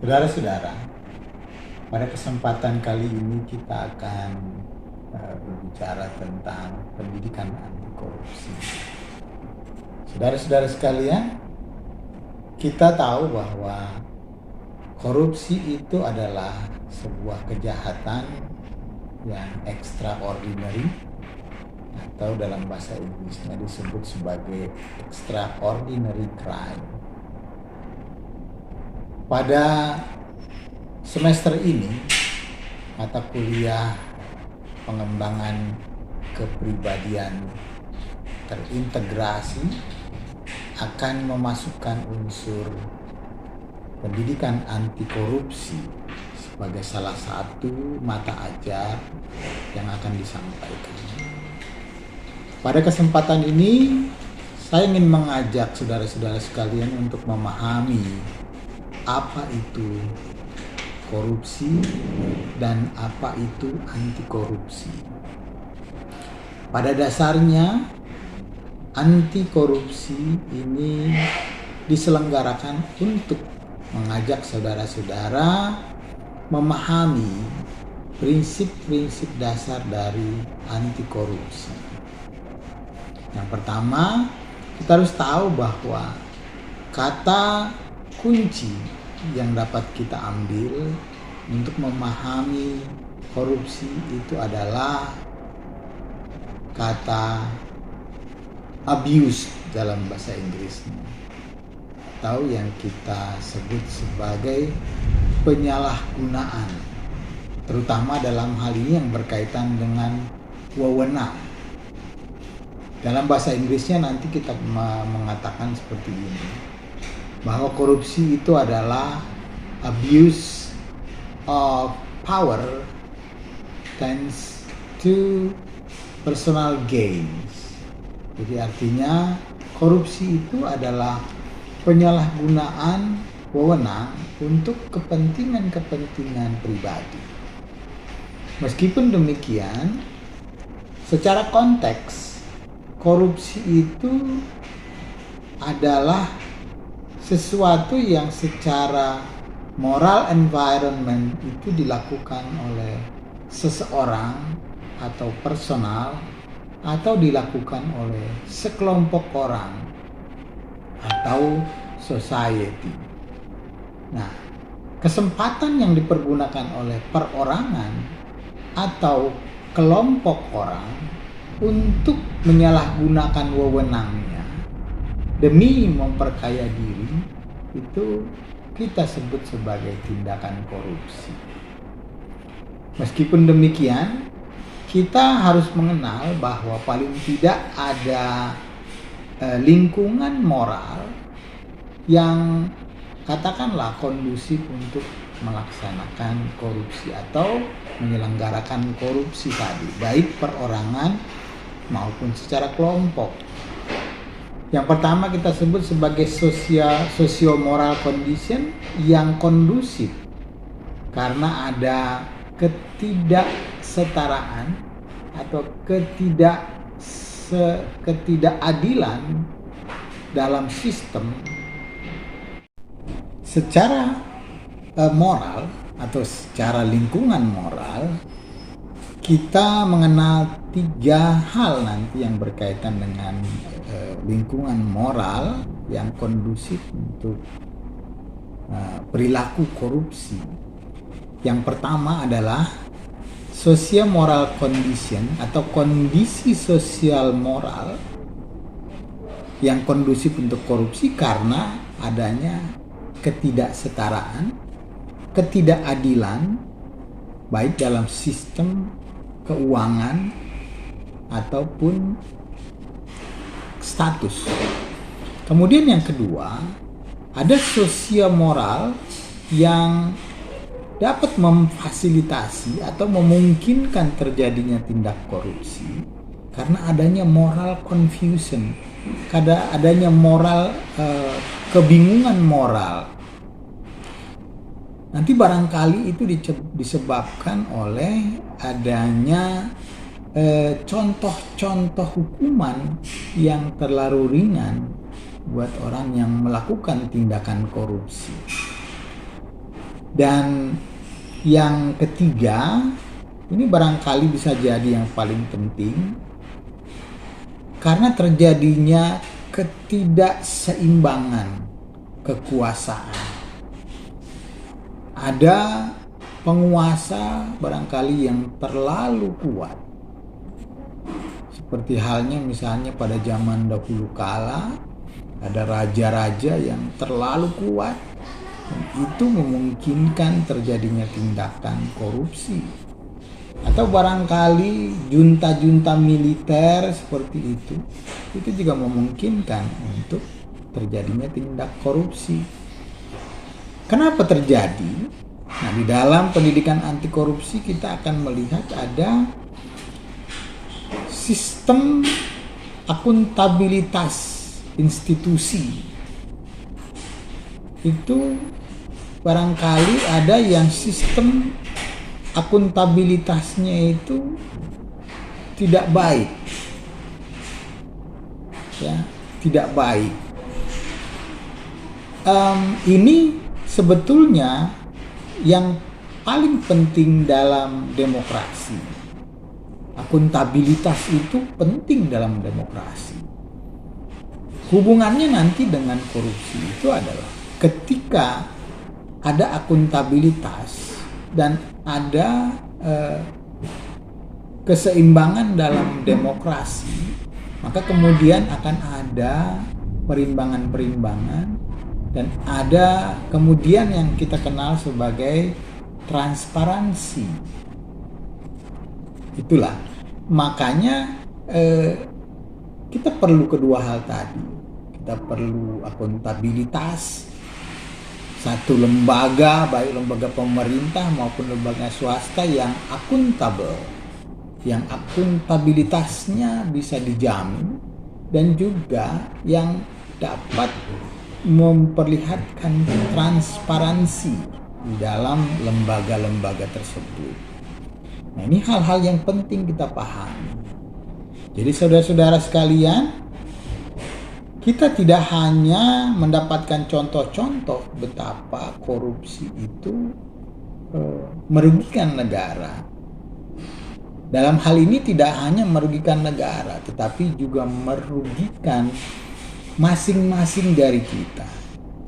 Saudara-saudara, pada kesempatan kali ini kita akan berbicara tentang pendidikan anti korupsi. Saudara-saudara sekalian, kita tahu bahwa korupsi itu adalah sebuah kejahatan yang extraordinary, atau dalam bahasa Inggrisnya disebut sebagai extraordinary crime. Pada semester ini, mata kuliah pengembangan kepribadian terintegrasi akan memasukkan unsur pendidikan anti korupsi sebagai salah satu mata ajar yang akan disampaikan. Pada kesempatan ini, saya ingin mengajak saudara-saudara sekalian untuk memahami apa itu korupsi dan apa itu anti korupsi. Pada dasarnya, anti korupsi ini diselenggarakan untuk mengajak saudara-saudara memahami prinsip-prinsip dasar dari anti korupsi. Yang pertama, kita harus tahu bahwa kata kunci yang dapat kita ambil untuk memahami korupsi itu adalah kata abuse dalam bahasa Inggrisnya, atau yang kita sebut sebagai penyalahgunaan, terutama dalam hal ini yang berkaitan dengan wewenang. Dalam bahasa Inggrisnya nanti kita mengatakan seperti ini, bahwa korupsi itu adalah abuse of power tends to personal gains. Jadi artinya korupsi itu adalah penyalahgunaan wewenang untuk kepentingan-kepentingan pribadi. Meskipun demikian, secara konteks, korupsi itu adalah sesuatu yang secara moral environment itu dilakukan oleh seseorang atau personal, atau dilakukan oleh sekelompok orang atau society. Nah, kesempatan yang dipergunakan oleh perorangan atau kelompok orang untuk menyalahgunakan wewenangnya demi memperkaya diri, itu kita sebut sebagai tindakan korupsi. Meskipun demikian, kita harus mengenal bahwa paling tidak ada lingkungan moral yang katakanlah kondusif untuk melaksanakan korupsi atau menyelenggarakan korupsi tadi, baik perorangan maupun secara kelompok. Yang pertama kita sebut sebagai socio-moral condition yang kondusif, karena ada ketidaksetaraan atau ketidakadilan dalam sistem. Secara moral atau secara lingkungan moral, kita mengenal 3 hal nanti yang berkaitan dengan lingkungan moral yang kondusif untuk perilaku korupsi. Yang pertama adalah socio-moral condition atau kondisi sosial moral yang kondusif untuk korupsi karena adanya ketidaksetaraan, ketidakadilan, baik dalam sistem keuangan ataupun status. Kemudian yang kedua, ada sosial moral yang dapat memfasilitasi atau memungkinkan terjadinya tindak korupsi karena adanya moral confusion, karena adanya moral kebingungan moral. Nanti barangkali itu disebabkan oleh adanya contoh-contoh hukuman yang terlalu ringan buat orang yang melakukan tindakan korupsi. Dan yang ketiga, ini barangkali bisa jadi yang paling penting, karena terjadinya ketidakseimbangan kekuasaan. Ada penguasa barangkali yang terlalu kuat. Seperti halnya misalnya pada zaman dahulu kala, ada raja-raja yang terlalu kuat. Dan itu memungkinkan terjadinya tindakan korupsi. Atau barangkali junta-junta militer seperti itu juga memungkinkan untuk terjadinya tindak korupsi. Kenapa terjadi? Nah, di dalam pendidikan anti korupsi kita akan melihat ada sistem akuntabilitas institusi. Itu barangkali ada yang sistem akuntabilitasnya itu tidak baik. Ya, tidak baik. Ini sebetulnya yang paling penting dalam demokrasi. Akuntabilitas itu penting dalam demokrasi. Hubungannya nanti dengan korupsi itu adalah ketika ada akuntabilitas dan ada keseimbangan dalam demokrasi, maka kemudian akan ada perimbangan-perimbangan dan ada kemudian yang kita kenal sebagai transparansi. Itulah makanya kita perlu kedua hal tadi. Kita perlu akuntabilitas, satu lembaga, baik lembaga pemerintah maupun lembaga swasta yang akuntabel, yang akuntabilitasnya bisa dijamin, dan juga yang dapat memperlihatkan transparansi di dalam lembaga-lembaga tersebut. Nah, ini hal-hal yang penting kita pahami. Jadi saudara-saudara sekalian, kita tidak hanya mendapatkan contoh-contoh betapa korupsi itu merugikan negara. Dalam hal ini tidak hanya merugikan negara, tetapi juga merugikan masing-masing dari kita.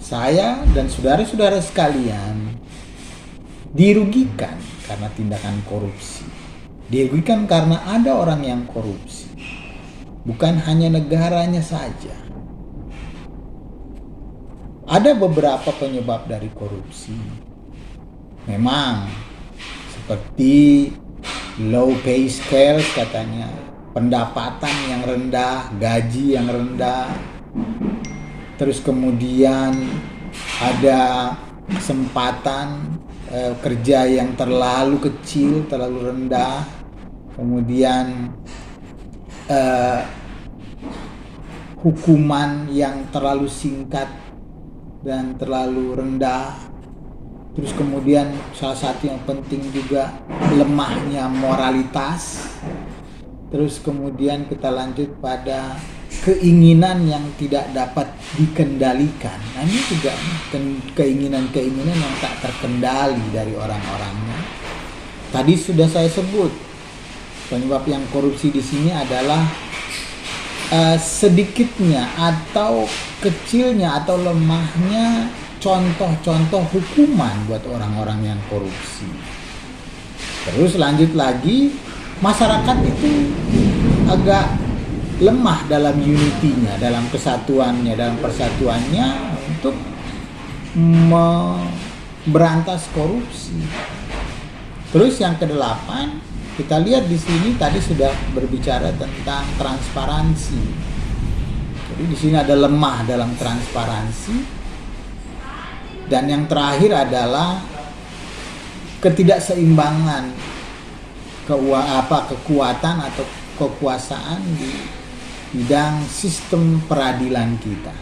Saya dan saudara-saudara sekalian dirugikan karena tindakan korupsi. Dirugikan karena ada orang yang korupsi. Bukan hanya negaranya saja. Ada beberapa penyebab dari korupsi. Memang seperti low pay scale katanya, pendapatan yang rendah, gaji yang rendah. Terus kemudian ada kesempatan kerja yang terlalu kecil, terlalu rendah. Kemudian hukuman yang terlalu singkat dan terlalu rendah. Terus kemudian salah satu yang penting juga lemahnya moralitas. Terus kemudian kita lanjut pada keinginan yang tidak dapat dikendalikan. Nah, ini juga keinginan-keinginan yang tak terkendali dari orang-orangnya. Tadi sudah saya sebut penyebab yang korupsi di sini adalah sedikitnya atau kecilnya atau lemahnya contoh-contoh hukuman buat orang-orang yang korupsi. Terus lanjut lagi, masyarakat itu agak lemah dalam unity-nya, dalam kesatuannya, dalam persatuannya untuk berantas korupsi. Terus yang kedelapan, kita lihat di sini tadi sudah berbicara tentang transparansi. Jadi di sini ada lemah dalam transparansi. Dan yang terakhir adalah ketidakseimbangan kekuatan atau kekuasaan di bidang sistem peradilan kita.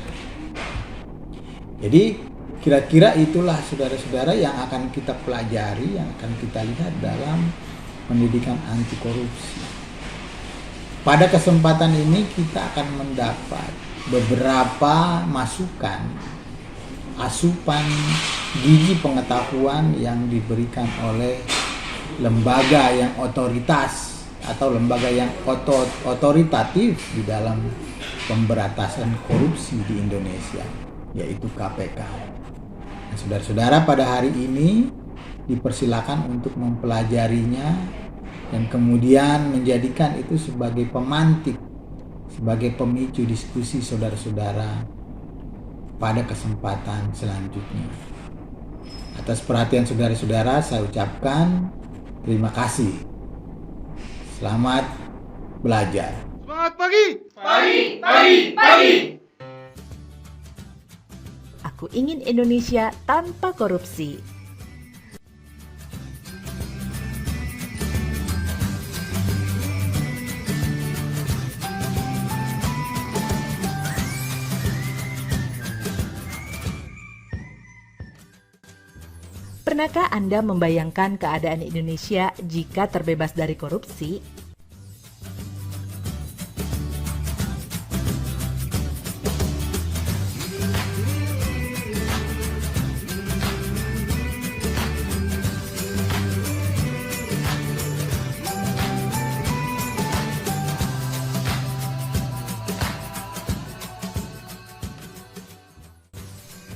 Jadi kira-kira itulah saudara-saudara yang akan kita pelajari, yang akan kita lihat dalam pendidikan anti korupsi. Pada kesempatan ini kita akan mendapat beberapa masukan asupan gizi pengetahuan yang diberikan oleh lembaga yang otoritas atau lembaga yang otoritatif di dalam pemberantasan korupsi di Indonesia, yaitu KPK. Nah, saudara-saudara, pada hari ini dipersilakan untuk mempelajarinya dan kemudian menjadikan itu sebagai pemantik, sebagai pemicu diskusi saudara-saudara pada kesempatan selanjutnya. Atas perhatian saudara-saudara, saya ucapkan terima kasih. Selamat belajar. Semangat pagi! Pagi, pagi, pagi. Aku ingin Indonesia tanpa korupsi. Pernahkah Anda membayangkan keadaan Indonesia jika terbebas dari korupsi?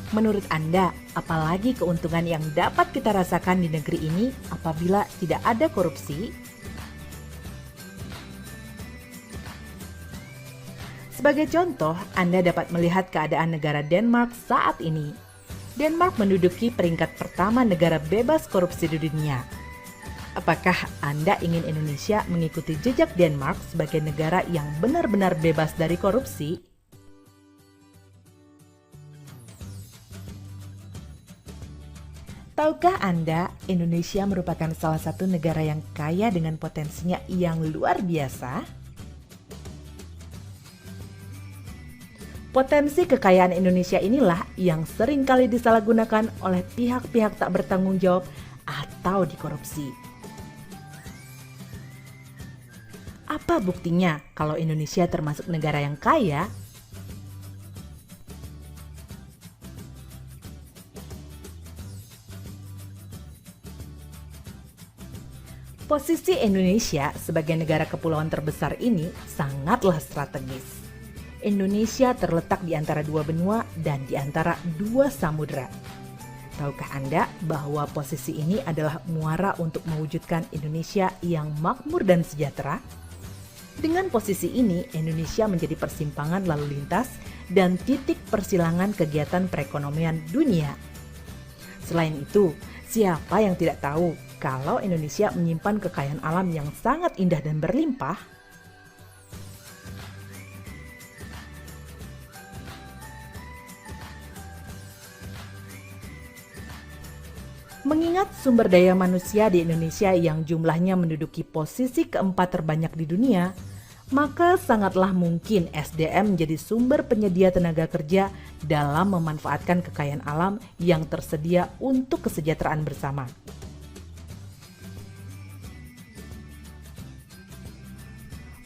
Menurut Anda, apalagi keuntungan yang dapat kita rasakan di negeri ini apabila tidak ada korupsi? Sebagai contoh, Anda dapat melihat keadaan negara Denmark saat ini. Denmark menduduki peringkat pertama negara bebas korupsi di dunia. Apakah Anda ingin Indonesia mengikuti jejak Denmark sebagai negara yang benar-benar bebas dari korupsi? Tahukah Anda, Indonesia merupakan salah satu negara yang kaya dengan potensinya yang luar biasa? Potensi kekayaan Indonesia inilah yang sering kali disalahgunakan oleh pihak-pihak tak bertanggung jawab atau dikorupsi. Apa buktinya kalau Indonesia termasuk negara yang kaya? Posisi Indonesia sebagai negara kepulauan terbesar ini sangatlah strategis. Indonesia terletak di antara dua benua dan di antara dua samudera. Tahukah Anda bahwa posisi ini adalah muara untuk mewujudkan Indonesia yang makmur dan sejahtera? Dengan posisi ini, Indonesia menjadi persimpangan lalu lintas dan titik persilangan kegiatan perekonomian dunia. Selain itu, siapa yang tidak tahu kalau Indonesia menyimpan kekayaan alam yang sangat indah dan berlimpah? Mengingat sumber daya manusia di Indonesia yang jumlahnya menduduki posisi keempat terbanyak di dunia, maka sangatlah mungkin SDM menjadi sumber penyedia tenaga kerja dalam memanfaatkan kekayaan alam yang tersedia untuk kesejahteraan bersama.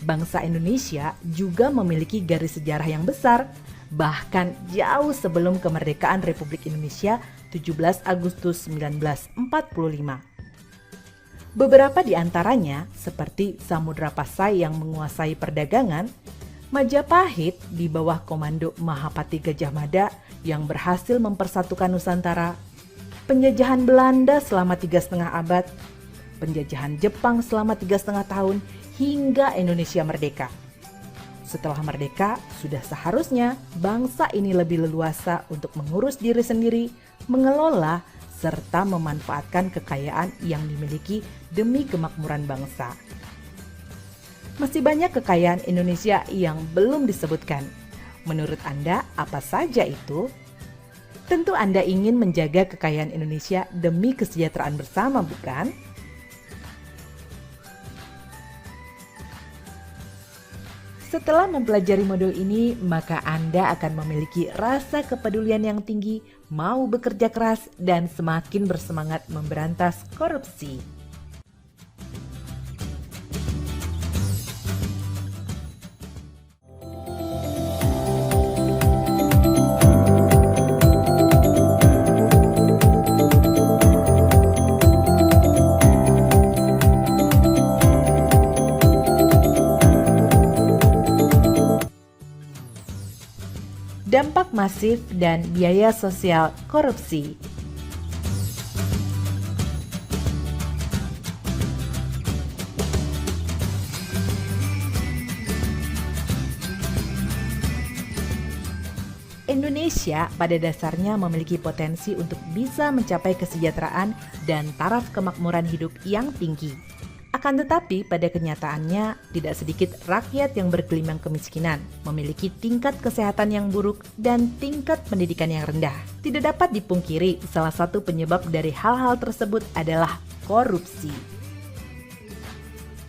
Bangsa Indonesia juga memiliki garis sejarah yang besar, bahkan jauh sebelum kemerdekaan Republik Indonesia 17 Agustus 1945. Beberapa di antaranya, seperti Samudra Pasai yang menguasai perdagangan, Majapahit di bawah komando Mahapati Gajah Mada yang berhasil mempersatukan Nusantara, penjajahan Belanda selama 3,5 abad, penjajahan Jepang selama 3,5 tahun, hingga Indonesia merdeka. Setelah merdeka, sudah seharusnya bangsa ini lebih leluasa untuk mengurus diri sendiri, mengelola, serta memanfaatkan kekayaan yang dimiliki demi kemakmuran bangsa. Masih banyak kekayaan Indonesia yang belum disebutkan. Menurut Anda, apa saja itu? Tentu Anda ingin menjaga kekayaan Indonesia demi kesejahteraan bersama, bukan? Setelah mempelajari modul ini, maka Anda akan memiliki rasa kepedulian yang tinggi, mau bekerja keras, dan semakin bersemangat memberantas korupsi. dampak masif dan biaya sosial korupsi. Indonesia pada dasarnya memiliki potensi untuk bisa mencapai kesejahteraan dan taraf kemakmuran hidup yang tinggi. Akan tetapi pada kenyataannya tidak sedikit rakyat yang bergelimang kemiskinan, memiliki tingkat kesehatan yang buruk dan tingkat pendidikan yang rendah. Tidak dapat dipungkiri salah satu penyebab dari hal-hal tersebut adalah korupsi.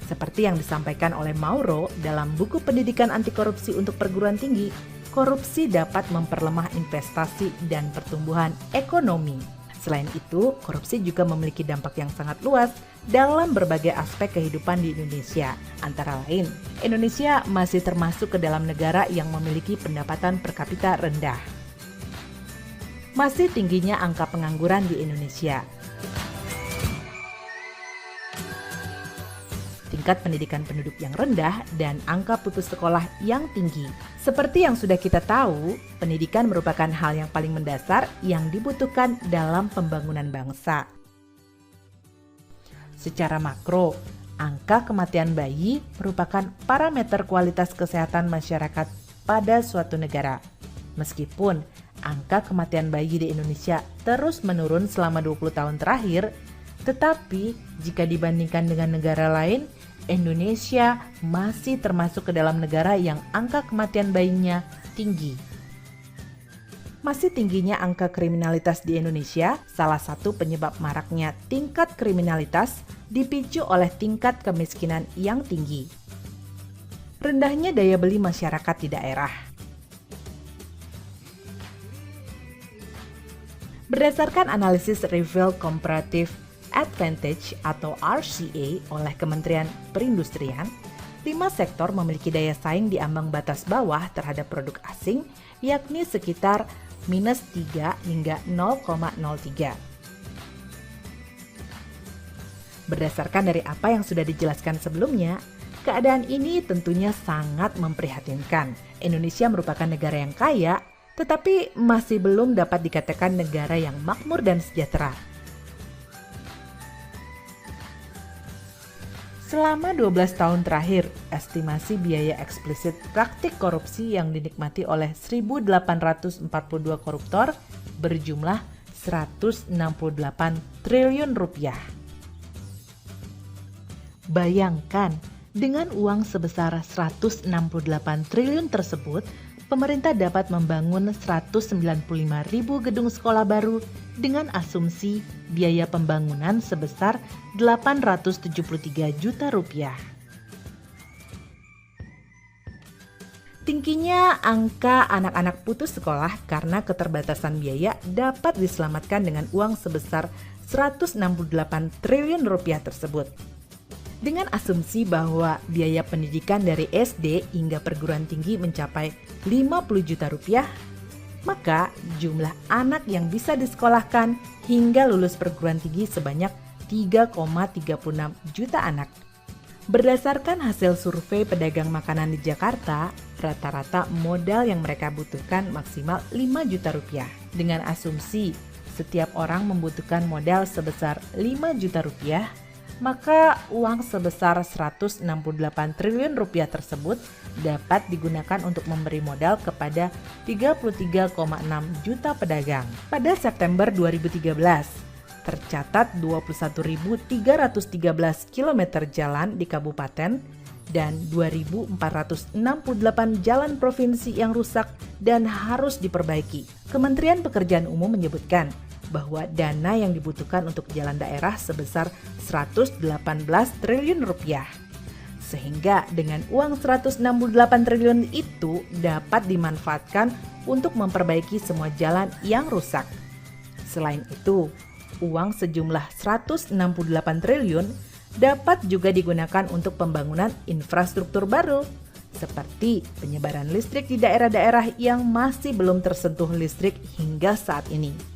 Seperti yang disampaikan oleh Mauro dalam buku Pendidikan Anti Korupsi untuk Perguruan Tinggi, korupsi dapat memperlemah investasi dan pertumbuhan ekonomi. Selain itu, korupsi juga memiliki dampak yang sangat luas dalam berbagai aspek kehidupan di Indonesia. Antara lain, Indonesia masih termasuk ke dalam negara yang memiliki pendapatan per kapita rendah. Masih tingginya angka pengangguran di Indonesia. Tingkat pendidikan penduduk yang rendah dan angka putus sekolah yang tinggi. Seperti yang sudah kita tahu, pendidikan merupakan hal yang paling mendasar yang dibutuhkan dalam pembangunan bangsa. Secara makro, angka kematian bayi merupakan parameter kualitas kesehatan masyarakat pada suatu negara. Meskipun angka kematian bayi di Indonesia terus menurun selama 20 tahun terakhir, tetapi jika dibandingkan dengan negara lain, Indonesia masih termasuk ke dalam negara yang angka kematian bayinya tinggi. Masih tingginya angka kriminalitas di Indonesia, salah satu penyebab maraknya tingkat kriminalitas dipicu oleh tingkat kemiskinan yang tinggi. Rendahnya daya beli masyarakat di daerah. Berdasarkan analisis Reveal Comparative Advantage atau RCA oleh Kementerian Perindustrian, 5 sektor memiliki daya saing di ambang batas bawah terhadap produk asing, yakni sekitar minus 3 hingga 0,03. Berdasarkan dari apa yang sudah dijelaskan sebelumnya, keadaan ini tentunya sangat memprihatinkan. Indonesia merupakan negara yang kaya, tetapi masih belum dapat dikatakan negara yang makmur dan sejahtera. Selama 12 tahun terakhir, estimasi biaya eksplisit praktik korupsi yang dinikmati oleh 1.842 koruptor berjumlah 168 triliun rupiah. Bayangkan, dengan uang sebesar 168 triliun tersebut, pemerintah dapat membangun 195.000 gedung sekolah baru dengan asumsi biaya pembangunan sebesar 873 juta rupiah. Tingginya angka anak-anak putus sekolah karena keterbatasan biaya dapat diselamatkan dengan uang sebesar 168 triliun rupiah tersebut. Dengan asumsi bahwa biaya pendidikan dari SD hingga perguruan tinggi mencapai 50 juta rupiah, maka jumlah anak yang bisa disekolahkan hingga lulus perguruan tinggi sebanyak 3,36 juta anak. Berdasarkan hasil survei pedagang makanan di Jakarta, rata-rata modal yang mereka butuhkan maksimal 5 juta rupiah. Dengan asumsi setiap orang membutuhkan modal sebesar 5 juta rupiah, maka uang sebesar 168 triliun rupiah tersebut dapat digunakan untuk memberi modal kepada 33,6 juta pedagang. Pada September 2013, tercatat 21.313 km jalan di kabupaten dan 2.468 jalan provinsi yang rusak dan harus diperbaiki. Kementerian Pekerjaan Umum menyebutkan bahwa dana yang dibutuhkan untuk jalan daerah sebesar 118 triliun rupiah. Sehingga dengan uang 168 triliun itu dapat dimanfaatkan untuk memperbaiki semua jalan yang rusak. Selain itu, uang sejumlah 168 triliun dapat juga digunakan untuk pembangunan infrastruktur baru, seperti penyebaran listrik di daerah-daerah yang masih belum tersentuh listrik hingga saat ini.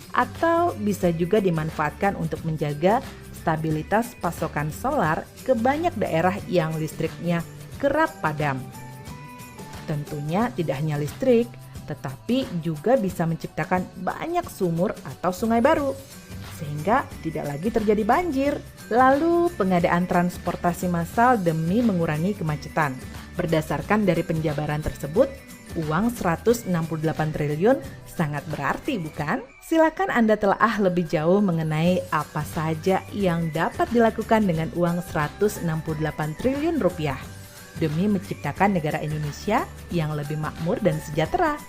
Atau bisa juga dimanfaatkan untuk menjaga stabilitas pasokan solar ke banyak daerah yang listriknya kerap padam. Tentunya tidak hanya listrik, tetapi juga bisa menciptakan banyak sumur atau sungai baru, sehingga tidak lagi terjadi banjir. Lalu pengadaan transportasi massal demi mengurangi kemacetan. Berdasarkan dari penjabaran tersebut, uang 168 triliun sangat berarti, bukan? Silakan Anda telaah lebih jauh mengenai apa saja yang dapat dilakukan dengan uang 168 triliun rupiah demi menciptakan negara Indonesia yang lebih makmur dan sejahtera.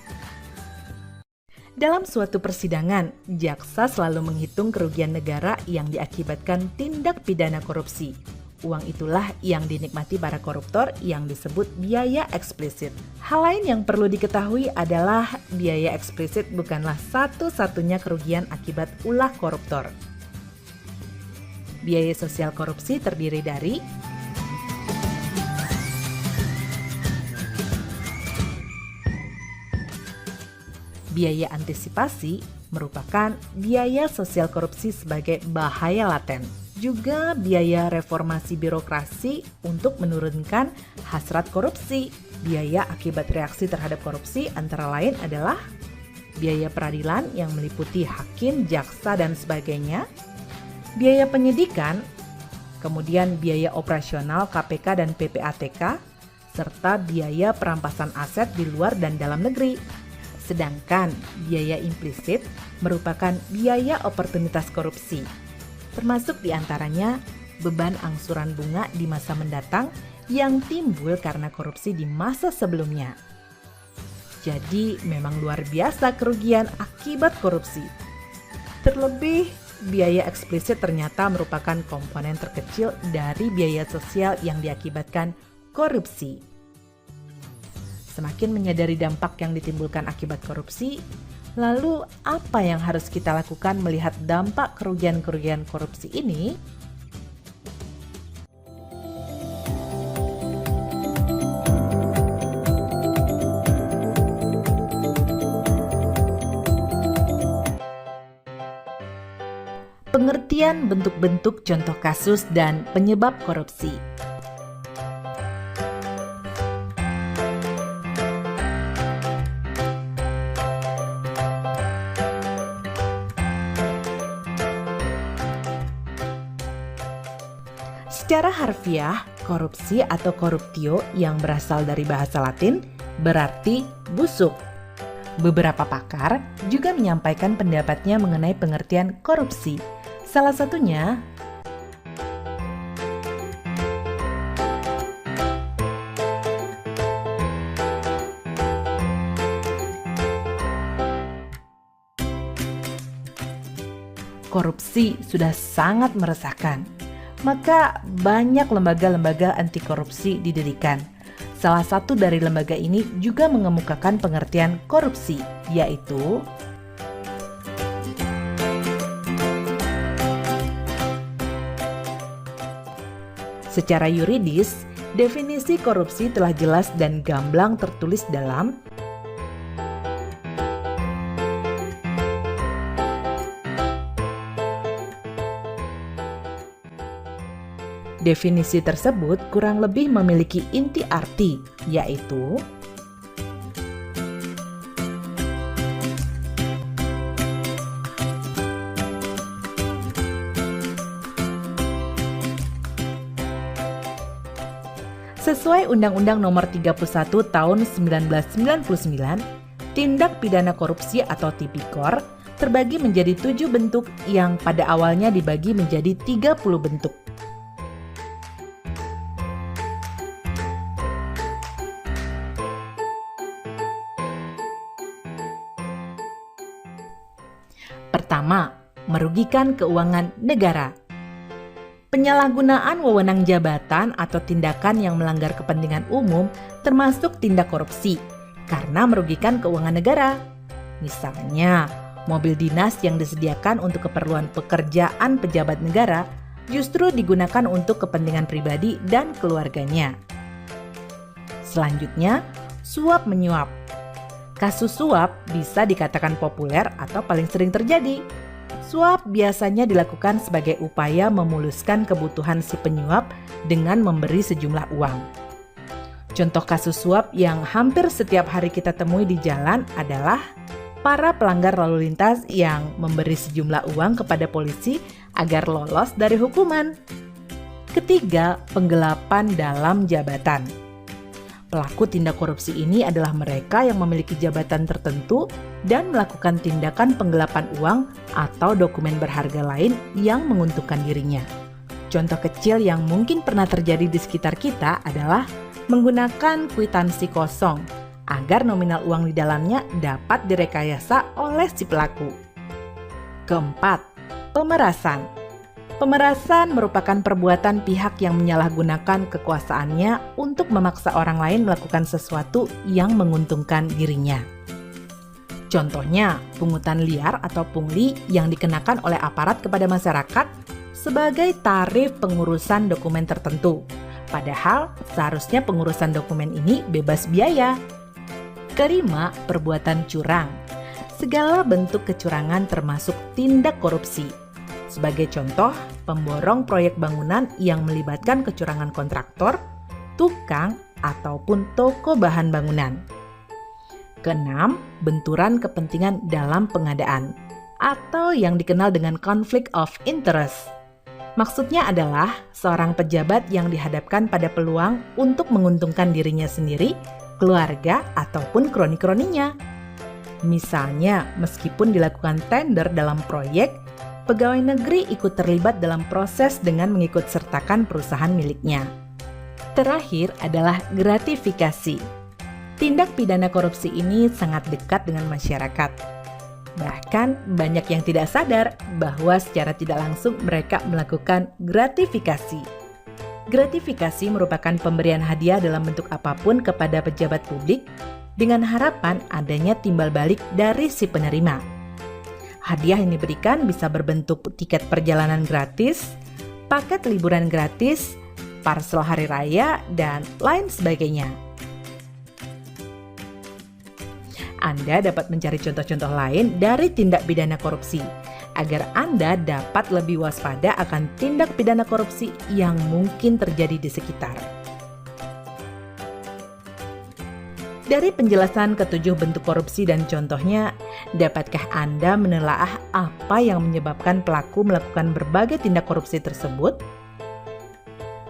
Dalam suatu persidangan, jaksa selalu menghitung kerugian negara yang diakibatkan tindak pidana korupsi. Uang itulah yang dinikmati para koruptor yang disebut biaya eksplisit. Hal lain yang perlu diketahui adalah biaya eksplisit bukanlah satu-satunya kerugian akibat ulah koruptor. Biaya sosial korupsi terdiri dari biaya antisipasi, merupakan biaya sosial korupsi sebagai bahaya laten. Juga biaya reformasi birokrasi untuk menurunkan hasrat korupsi. Biaya akibat reaksi terhadap korupsi antara lain adalah biaya peradilan yang meliputi hakim, jaksa, dan sebagainya, biaya penyidikan, kemudian biaya operasional KPK dan PPATK, serta biaya perampasan aset di luar dan dalam negeri. Sedangkan biaya implisit merupakan biaya oportunitas korupsi, termasuk diantaranya beban angsuran bunga di masa mendatang yang timbul karena korupsi di masa sebelumnya. Jadi memang luar biasa kerugian akibat korupsi. Terlebih, biaya eksplisit ternyata merupakan komponen terkecil dari biaya sosial yang diakibatkan korupsi. Semakin menyadari dampak yang ditimbulkan akibat korupsi, lalu apa yang harus kita lakukan melihat dampak kerugian-kerugian korupsi ini? Pengertian bentuk-bentuk contoh kasus dan penyebab korupsi. Secara harfiah, korupsi atau corruptio yang berasal dari bahasa Latin berarti busuk. Beberapa pakar juga menyampaikan pendapatnya mengenai pengertian korupsi. Salah satunya, korupsi sudah sangat meresahkan. Maka banyak lembaga-lembaga anti korupsi didirikan. Salah satu dari lembaga ini juga mengemukakan pengertian korupsi, yaitu secara yuridis, definisi korupsi telah jelas dan gamblang tertulis dalam definisi tersebut kurang lebih memiliki inti arti, yaitu sesuai Undang-Undang Nomor 31 Tahun 1999, tindak pidana korupsi atau tipikor terbagi menjadi 7 bentuk yang pada awalnya dibagi menjadi 30 bentuk. Pertama, merugikan keuangan negara. Penyalahgunaan wewenang jabatan atau tindakan yang melanggar kepentingan umum termasuk tindak korupsi karena merugikan keuangan negara. Misalnya, mobil dinas yang disediakan untuk keperluan pekerjaan pejabat negara justru digunakan untuk kepentingan pribadi dan keluarganya. Selanjutnya, suap menyuap. Kasus suap bisa dikatakan populer atau paling sering terjadi. Suap biasanya dilakukan sebagai upaya memuluskan kebutuhan si penyuap dengan memberi sejumlah uang. Contoh kasus suap yang hampir setiap hari kita temui di jalan adalah para pelanggar lalu lintas yang memberi sejumlah uang kepada polisi agar lolos dari hukuman. Ketiga, penggelapan dalam jabatan. Pelaku tindak korupsi ini adalah mereka yang memiliki jabatan tertentu dan melakukan tindakan penggelapan uang atau dokumen berharga lain yang menguntungkan dirinya. Contoh kecil yang mungkin pernah terjadi di sekitar kita adalah menggunakan kwitansi kosong agar nominal uang di dalamnya dapat direkayasa oleh si pelaku. Keempat, pemerasan. Pemerasan merupakan perbuatan pihak yang menyalahgunakan kekuasaannya untuk memaksa orang lain melakukan sesuatu yang menguntungkan dirinya. Contohnya, pungutan liar atau pungli yang dikenakan oleh aparat kepada masyarakat sebagai tarif pengurusan dokumen tertentu. Padahal, seharusnya pengurusan dokumen ini bebas biaya. Kelima, perbuatan curang. Segala bentuk kecurangan termasuk tindak korupsi. Sebagai contoh, pemborong proyek bangunan yang melibatkan kecurangan kontraktor, tukang, ataupun toko bahan bangunan. Keenam, benturan kepentingan dalam pengadaan, atau yang dikenal dengan conflict of interest. Maksudnya adalah seorang pejabat yang dihadapkan pada peluang untuk menguntungkan dirinya sendiri, keluarga, ataupun kroni-kroninya. Misalnya, meskipun dilakukan tender dalam proyek, pegawai negeri ikut terlibat dalam proses dengan mengikut sertakan perusahaan miliknya. Terakhir adalah gratifikasi. Tindak pidana korupsi ini sangat dekat dengan masyarakat. Bahkan banyak yang tidak sadar bahwa secara tidak langsung mereka melakukan gratifikasi. Gratifikasi merupakan pemberian hadiah dalam bentuk apapun kepada pejabat publik dengan harapan adanya timbal balik dari si penerima. Hadiah yang diberikan bisa berbentuk tiket perjalanan gratis, paket liburan gratis, parsel hari raya, dan lain sebagainya. Anda dapat mencari contoh-contoh lain dari tindak pidana korupsi, agar Anda dapat lebih waspada akan tindak pidana korupsi yang mungkin terjadi di sekitar. Dari penjelasan ketujuh bentuk korupsi dan contohnya, dapatkah Anda menelaah apa yang menyebabkan pelaku melakukan berbagai tindak korupsi tersebut?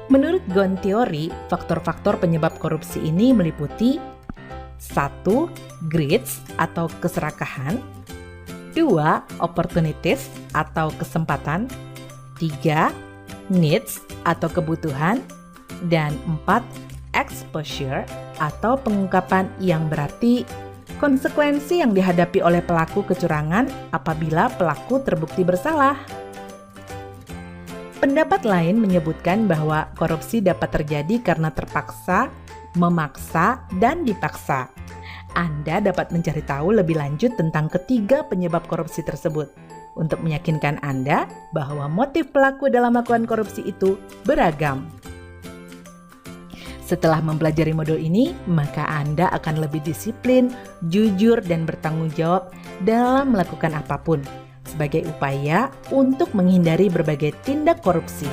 Menurut Ghosn Theory, faktor-faktor penyebab korupsi ini meliputi 1. Greeds atau keserakahan, 2. Opportunities atau kesempatan, 3. Needs atau kebutuhan, dan 4. Exposure atau pengungkapan yang berarti konsekuensi yang dihadapi oleh pelaku kecurangan apabila pelaku terbukti bersalah. Pendapat lain menyebutkan bahwa korupsi dapat terjadi karena terpaksa, memaksa, dan dipaksa. Anda dapat mencari tahu lebih lanjut tentang ketiga penyebab korupsi tersebut untuk meyakinkan Anda bahwa motif pelaku dalam melakukan korupsi itu beragam. Setelah mempelajari modul ini, maka Anda akan lebih disiplin, jujur, dan bertanggung jawab dalam melakukan apapun sebagai upaya untuk menghindari berbagai tindak korupsi.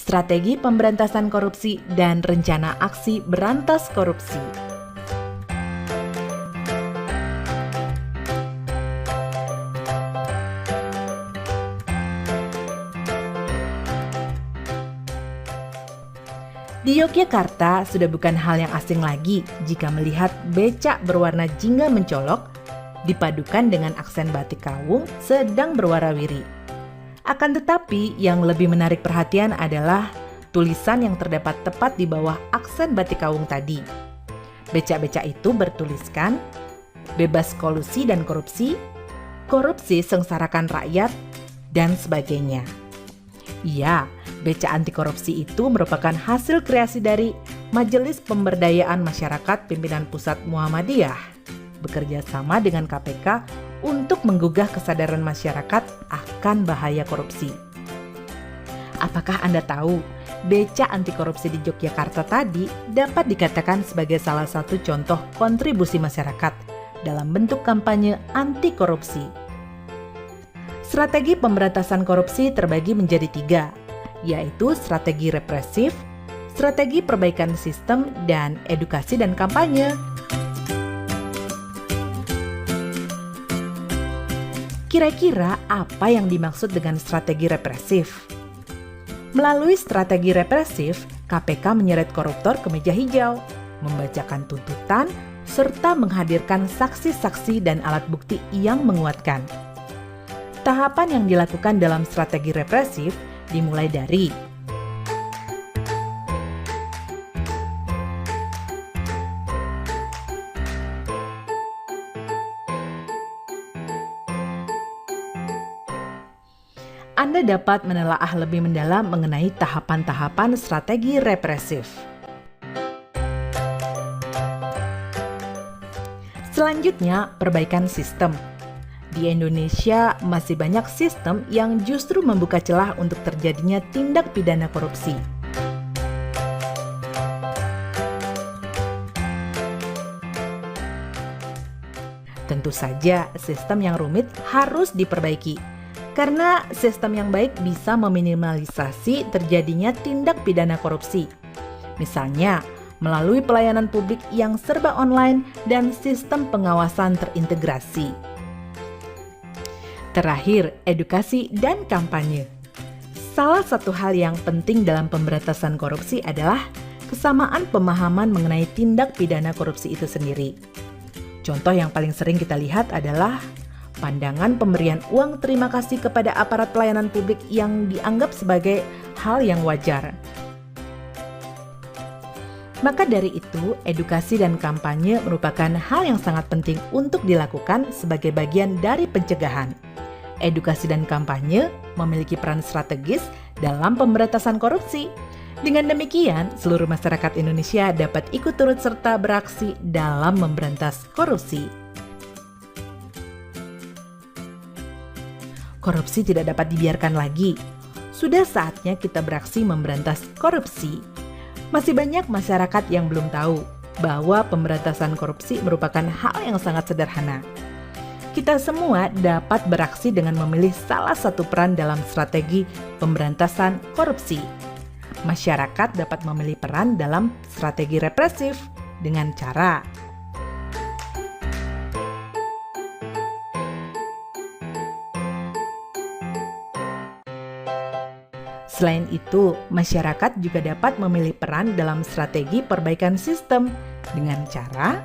Strategi pemberantasan korupsi dan rencana aksi berantas korupsi. Di Yogyakarta sudah bukan hal yang asing lagi jika melihat becak berwarna jingga mencolok dipadukan dengan aksen batik kawung sedang berwarawiri. Akan tetapi, yang lebih menarik perhatian adalah tulisan yang terdapat tepat di bawah aksen batik kawung tadi. Becak-becak itu bertuliskan, bebas kolusi dan korupsi, korupsi sengsarakan rakyat, dan sebagainya. Iya, becak anti korupsi itu merupakan hasil kreasi dari Majelis Pemberdayaan Masyarakat Pimpinan Pusat Muhammadiyah, bekerja sama dengan KPK untuk menggugah kesadaran masyarakat akan bahaya korupsi. Apakah Anda tahu, beca anti korupsi di Yogyakarta tadi dapat dikatakan sebagai salah satu contoh kontribusi masyarakat dalam bentuk kampanye anti korupsi. Strategi pemberantasan korupsi terbagi menjadi 3, yaitu strategi represif, strategi perbaikan sistem, dan edukasi dan kampanye. Kira-kira apa yang dimaksud dengan strategi represif? Melalui strategi represif, KPK menyeret koruptor ke meja hijau, membacakan tuntutan, serta menghadirkan saksi-saksi dan alat bukti yang menguatkan. Tahapan yang dilakukan dalam strategi represif dimulai dari Anda dapat menelaah lebih mendalam mengenai tahapan-tahapan strategi represif. Selanjutnya, perbaikan sistem. Di Indonesia masih banyak sistem yang justru membuka celah untuk terjadinya tindak pidana korupsi. Tentu saja, sistem yang rumit harus diperbaiki. Karena sistem yang baik bisa meminimalisasi terjadinya tindak pidana korupsi. Misalnya, melalui pelayanan publik yang serba online dan sistem pengawasan terintegrasi. Terakhir, edukasi dan kampanye. Salah satu hal yang penting dalam pemberantasan korupsi adalah kesamaan pemahaman mengenai tindak pidana korupsi itu sendiri. Contoh yang paling sering kita lihat adalah pandangan pemberian uang terima kasih kepada aparat pelayanan publik yang dianggap sebagai hal yang wajar. Maka dari itu, edukasi dan kampanye merupakan hal yang sangat penting untuk dilakukan sebagai bagian dari pencegahan. Edukasi dan kampanye memiliki peran strategis dalam pemberantasan korupsi. Dengan demikian, seluruh masyarakat Indonesia dapat ikut turut serta beraksi dalam memberantas korupsi. Korupsi tidak dapat dibiarkan lagi. Sudah saatnya kita beraksi memberantas korupsi. Masih banyak masyarakat yang belum tahu bahwa pemberantasan korupsi merupakan hal yang sangat sederhana. Kita semua dapat beraksi dengan memilih salah satu peran dalam strategi pemberantasan korupsi. Masyarakat dapat memilih peran dalam strategi represif dengan cara Selain itu, masyarakat juga dapat memilih peran dalam strategi perbaikan sistem dengan cara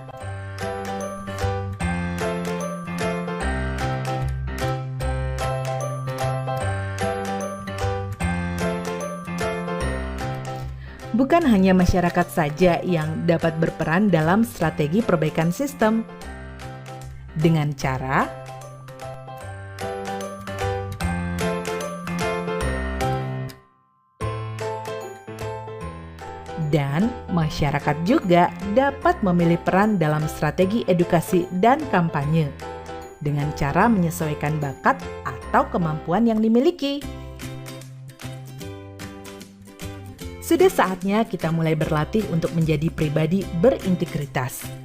bukan hanya masyarakat saja yang dapat berperan dalam strategi perbaikan sistem dengan cara dan masyarakat juga dapat memilih peran dalam strategi edukasi dan kampanye dengan cara menyesuaikan bakat atau kemampuan yang dimiliki. Sudah saatnya kita mulai berlatih untuk menjadi pribadi berintegritas.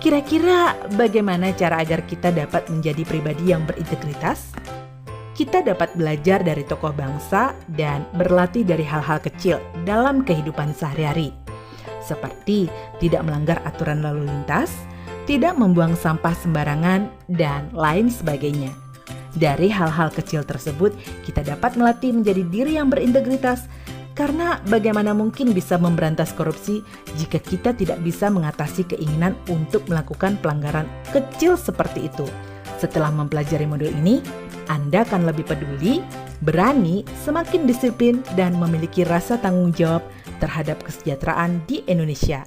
Kira-kira bagaimana cara agar kita dapat menjadi pribadi yang berintegritas? Kita dapat belajar dari tokoh bangsa dan berlatih dari hal-hal kecil dalam kehidupan sehari-hari. Seperti tidak melanggar aturan lalu lintas, tidak membuang sampah sembarangan, dan lain sebagainya. Dari hal-hal kecil tersebut, kita dapat melatih menjadi diri yang berintegritas. Karena bagaimana mungkin bisa memberantas korupsi jika kita tidak bisa mengatasi keinginan untuk melakukan pelanggaran kecil seperti itu. Setelah mempelajari modul ini, Anda akan lebih peduli, berani, semakin disiplin, dan memiliki rasa tanggung jawab terhadap kesejahteraan di Indonesia.